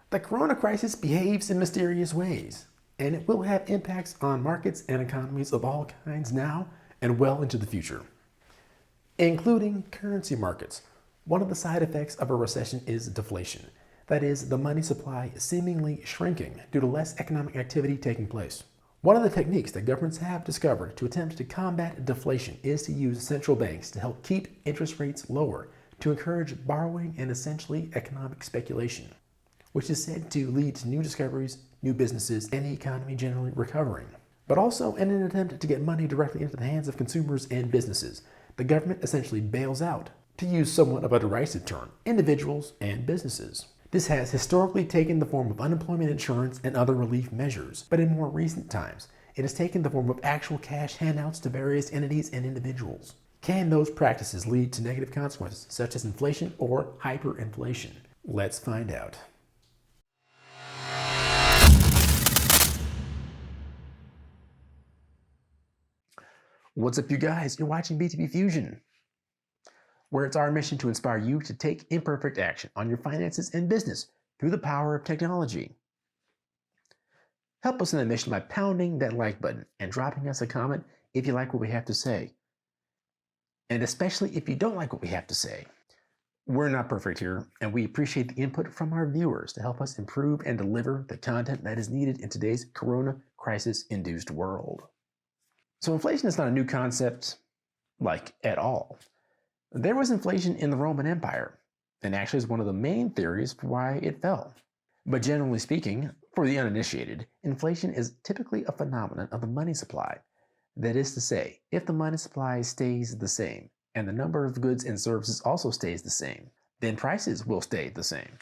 The corona crisis behaves in mysterious ways, and it will have impacts on markets and economies of all kinds now and well into the future, including currency markets. One of the side effects of a recession is deflation. That is, the money supply seemingly shrinking due to less economic activity taking place. One of the techniques that governments have discovered to attempt to combat deflation is to use central banks to help keep interest rates lower to encourage borrowing and essentially economic speculation, which is said to lead to new discoveries, new businesses, and the economy generally recovering. But also in an attempt to get money directly into the hands of consumers and businesses, the government essentially bails out, to use somewhat of a derisive term, individuals and businesses. This has historically taken the form of unemployment insurance and other relief measures, but in more recent times, it has taken the form of actual cash handouts to various entities and individuals. Can those practices lead to negative consequences, such as inflation or hyperinflation? Let's find out. What's up, you guys? You're watching BTB Fusion, where it's our mission to inspire you to take imperfect action on your finances and business through the power of technology. Help us in the mission by pounding that like button and dropping us a comment if you like what we have to say. And especially if you don't like what we have to say. We're not perfect here, and we appreciate the input from our viewers to help us improve and deliver the content that is needed in today's corona crisis-induced world. So inflation is not a new concept, at all. There was inflation in the Roman Empire, and actually is one of the main theories for why it fell. But generally speaking, for the uninitiated, inflation is typically a phenomenon of the money supply. That is to say, if the money supply stays the same, and the number of goods and services also stays the same, then prices will stay the same.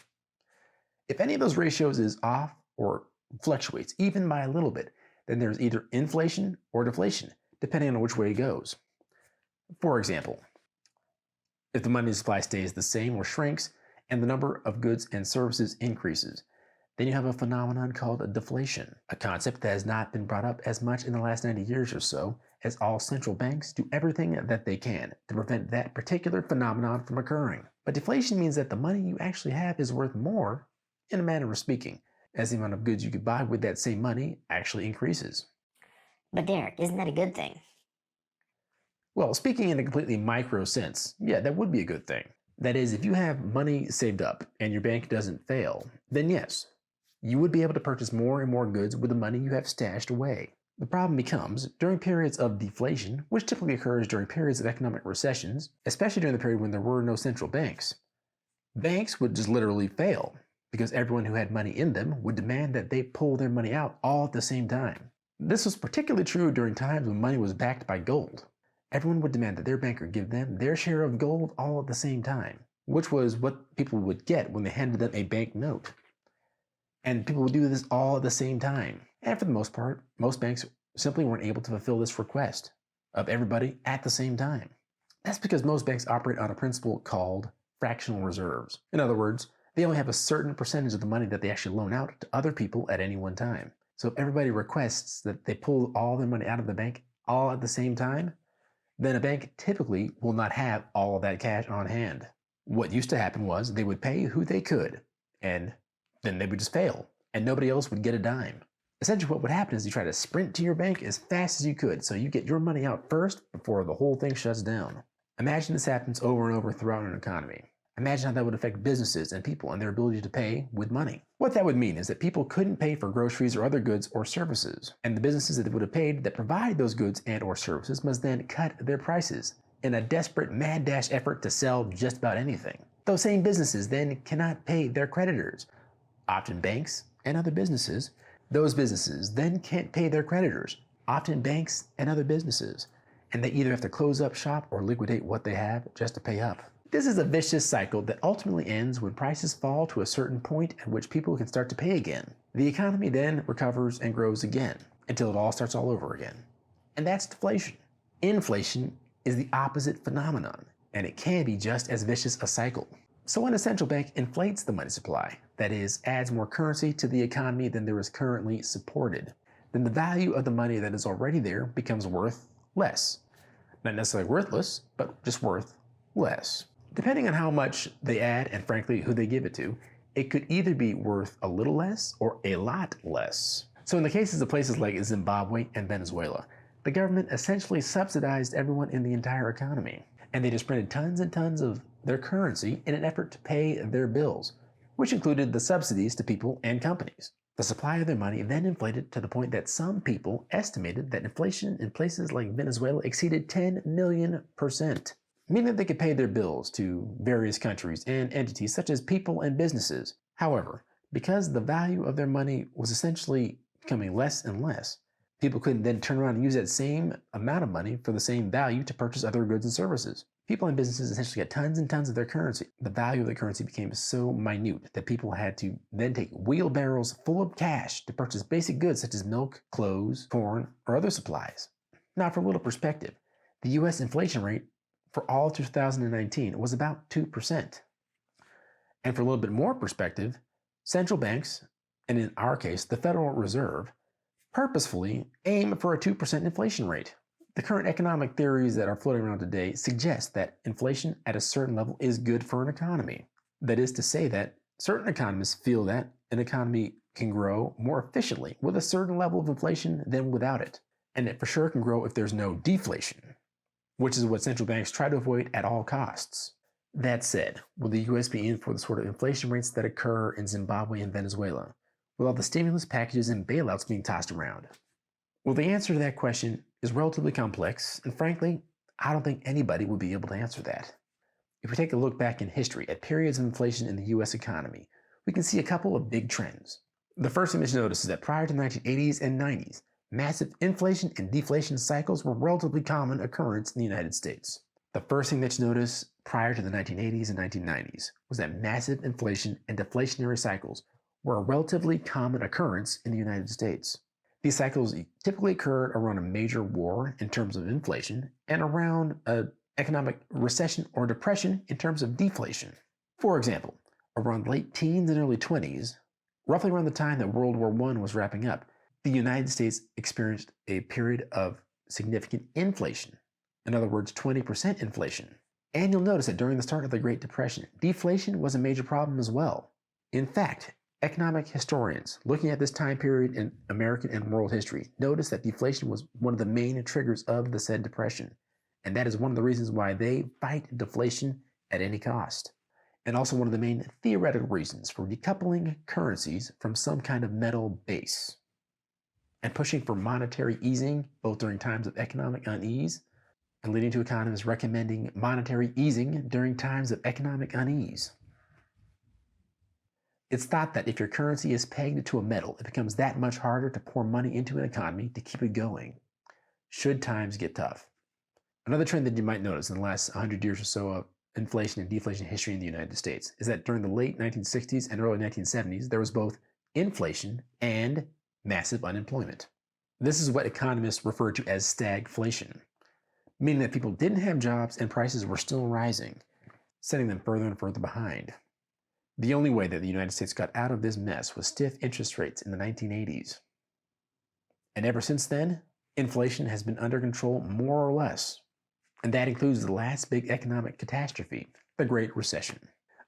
If any of those ratios is off or fluctuates even by a little bit, then there's either inflation or deflation, depending on which way it goes. For example, if the money supply stays the same or shrinks, and the number of goods and services increases, then you have a phenomenon called a deflation, a concept that has not been brought up as much in the last 90 years or so, as all central banks do everything that they can to prevent that particular phenomenon from occurring. But deflation means that the money you actually have is worth more, in a manner of speaking, as the amount of goods you could buy with that same money actually increases. But Derek, isn't that a good thing? Well, speaking in a completely micro sense, yeah, that would be a good thing. That is, if you have money saved up and your bank doesn't fail, then yes, you would be able to purchase more and more goods with the money you have stashed away. The problem becomes, during periods of deflation, which typically occurs during periods of economic recessions, especially during the period when there were no central banks, banks would just literally fail, because everyone who had money in them would demand that they pull their money out all at the same time. This was particularly true during times when money was backed by gold. Everyone would demand that their banker give them their share of gold all at the same time, which was what people would get when they handed them a bank note. And people would do this all at the same time. And for the most part, most banks simply weren't able to fulfill this request of everybody at the same time. That's because most banks operate on a principle called fractional reserves. In other words, they only have a certain percentage of the money that they actually loan out to other people at any one time. So if everybody requests that they pull all their money out of the bank all at the same time, then a bank typically will not have all of that cash on hand. What used to happen was they would pay who they could, and then they would just fail, and nobody else would get a dime. Essentially what would happen is you try to sprint to your bank as fast as you could, so you get your money out first before the whole thing shuts down. Imagine this happens over and over throughout an economy. Imagine how that would affect businesses and people and their ability to pay with money. What that would mean is that people couldn't pay for groceries or other goods or services, and the businesses that would have paid that provide those goods and or services must then cut their prices in a desperate mad dash effort to sell just about anything. Those same businesses then cannot pay their creditors, often banks and other businesses. Those businesses then can't pay their creditors, often banks and other businesses, and they either have to close up shop or liquidate what they have just to pay up. This is a vicious cycle that ultimately ends when prices fall to a certain point at which people can start to pay again. The economy then recovers and grows again until it all starts all over again. And that's deflation. Inflation is the opposite phenomenon, and it can be just as vicious a cycle. So when a central bank inflates the money supply, that is, adds more currency to the economy than there is currently supported, then the value of the money that is already there becomes worth less. Not necessarily worthless, but just worth less. Depending on how much they add and frankly who they give it to, it could either be worth a little less or a lot less. So in the cases of places like Zimbabwe and Venezuela, the government essentially subsidized everyone in the entire economy, and they just printed tons and tons of their currency in an effort to pay their bills, which included the subsidies to people and companies. The supply of their money then inflated to the point that some people estimated that inflation in places like Venezuela exceeded 10 million%, meaning that they could pay their bills to various countries and entities such as people and businesses. However, because the value of their money was essentially becoming less and less, people couldn't then turn around and use that same amount of money for the same value to purchase other goods and services. People and businesses essentially got tons and tons of their currency. The value of the currency became so minute that people had to then take wheelbarrows full of cash to purchase basic goods such as milk, clothes, corn, or other supplies. Now, for a little perspective, the US inflation rate for all of 2019 was about 2%. And for a little bit more perspective, central banks, and in our case, the Federal Reserve, purposefully aim for a 2% inflation rate. The current economic theories that are floating around today suggest that inflation at a certain level is good for an economy. That is to say that certain economists feel that an economy can grow more efficiently with a certain level of inflation than without it, and it for sure can grow if there's no deflation, which is what central banks try to avoid at all costs. That said, will the US be in for the sort of inflation rates that occur in Zimbabwe and Venezuela, with all the stimulus packages and bailouts being tossed around? Well, the answer to that question is relatively complex, and frankly, I don't think anybody would be able to answer that. If we take a look back in history at periods of inflation in the US economy, we can see a couple of big trends. The first thing to notice is that prior to the 1980s and 90s, massive inflation and deflation cycles were a relatively common occurrence in the United States. The first thing that you notice prior to the 1980s and 1990s was that massive inflation and deflationary cycles were a relatively common occurrence in the United States. These cycles typically occurred around a major war in terms of inflation and around an economic recession or depression in terms of deflation. For example, around late teens and early 20s, roughly around the time that World War I was wrapping up, the United States experienced a period of significant inflation. In other words, 20% inflation. And you'll notice that during the start of the Great Depression, deflation was a major problem as well. In fact, economic historians looking at this time period in American and world history notice that deflation was one of the main triggers of the said depression, and that is one of the reasons why they fight deflation at any cost, and also one of the main theoretical reasons for decoupling currencies from some kind of metal base, and pushing for monetary easing both during times of economic unease and leading to economists recommending monetary easing during times of economic unease. It's thought that if your currency is pegged to a metal, it becomes that much harder to pour money into an economy to keep it going, should times get tough. Another trend that you might notice in the last 100 years or so of inflation and deflation history in the United States is that during the late 1960s and early 1970s, there was both inflation and massive unemployment. This is what economists refer to as stagflation, meaning that people didn't have jobs and prices were still rising, setting them further and further behind. The only way that the United States got out of this mess was stiff interest rates in the 1980s. And ever since then, inflation has been under control more or less. And that includes the last big economic catastrophe, the Great Recession.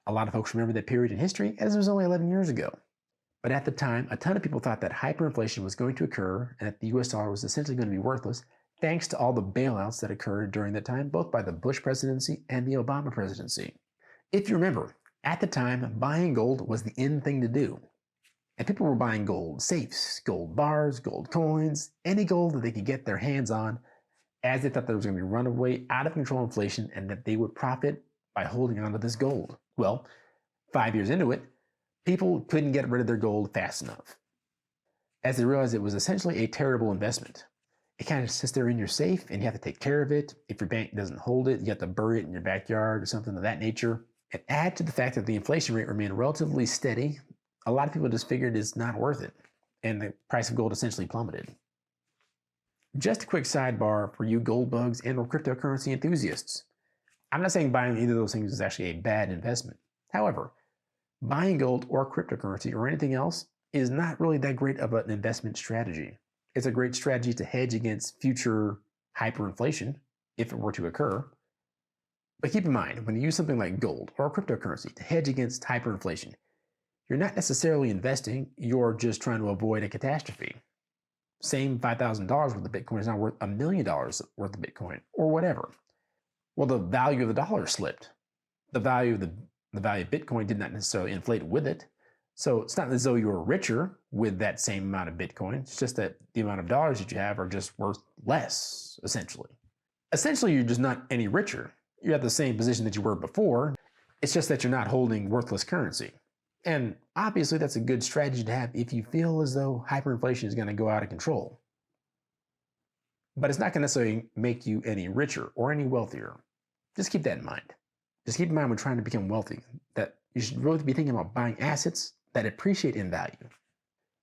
A lot of folks remember that period in history as it was only 11 years ago. But at the time, a ton of people thought that hyperinflation was going to occur and that the US dollar was essentially going to be worthless thanks to all the bailouts that occurred during that time, both by the Bush presidency and the Obama presidency. If you remember, at the time, buying gold was the in thing to do. And people were buying gold safes, gold bars, gold coins, any gold that they could get their hands on, as they thought there was going to be runaway, out of control inflation and that they would profit by holding on to this gold. Well, 5 years into it, people couldn't get rid of their gold fast enough, as they realized it was essentially a terrible investment. It kind of sits there in your safe and you have to take care of it. If your bank doesn't hold it, you have to bury it in your backyard or something of that nature. And add to the fact that the inflation rate remained relatively steady, a lot of people just figured it's not worth it, and the price of gold essentially plummeted. Just a quick sidebar for you gold bugs and or cryptocurrency enthusiasts. I'm not saying buying either of those things is actually a bad investment. However, buying gold or cryptocurrency or anything else is not really that great of an investment strategy. It's a great strategy to hedge against future hyperinflation, if it were to occur. But keep in mind, when you use something like gold or cryptocurrency to hedge against hyperinflation, You're not necessarily investing, you're just trying to avoid a catastrophe. Same $5,000 worth of Bitcoin is now worth $1 million worth of Bitcoin, or whatever. Well, the value of the dollar slipped. The value of Bitcoin did not necessarily inflate with it. So it's not as though you were richer with that same amount of Bitcoin. It's just that the amount of dollars that you have are just worth less, essentially. Essentially, you're just not any richer. You're at the same position that you were before. It's just that you're not holding worthless currency. And obviously, that's a good strategy to have if you feel as though hyperinflation is going to go out of control. But it's not going to necessarily make you any richer or any wealthier. Just keep that in mind. Just keep in mind when trying to become wealthy that you should really be thinking about buying assets that appreciate in value.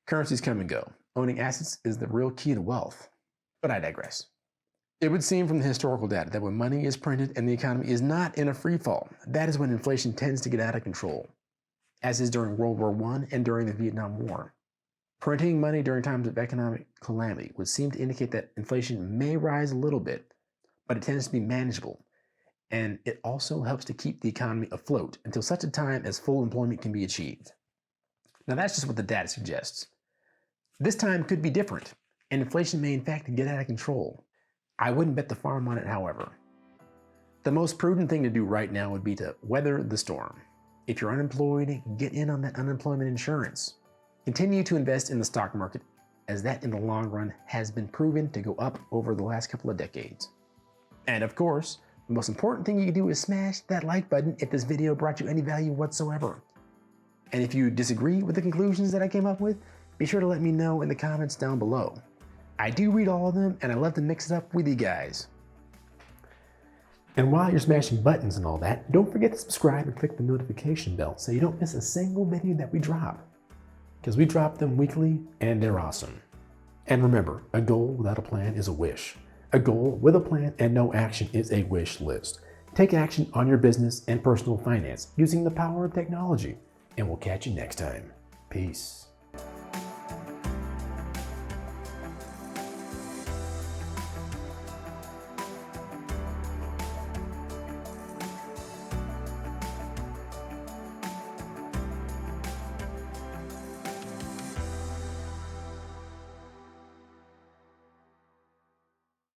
Currencies come and go. Owning assets is the real key to wealth. But I digress. It would seem from the historical data that when money is printed and the economy is not in a free fall, that is when inflation tends to get out of control, as is during World War I and during the Vietnam War. Printing money during times of economic calamity would seem to indicate that inflation may rise a little bit, but it tends to be manageable, and it also helps to keep the economy afloat until such a time as full employment can be achieved. Now that's just what the data suggests. This time could be different, and inflation may in fact get out of control. I wouldn't bet the farm on it, however. The most prudent thing to do right now would be to weather the storm. If you're unemployed, get in on that unemployment insurance. Continue to invest in the stock market, as that in the long run has been proven to go up over the last couple of decades. And of course, the most important thing you can do is smash that like button if this video brought you any value whatsoever. And if you disagree with the conclusions that I came up with, be sure to let me know in the comments down below. I do read all of them, and I love to mix it up with you guys. And while you're smashing buttons and all that, don't forget to subscribe and click the notification bell so you don't miss a single video that we drop. Because we drop them weekly, and they're awesome. And remember, a goal without a plan is a wish. A goal with a plan and no action is a wish list. Take action on your business and personal finance using the power of technology. And we'll catch you next time. Peace.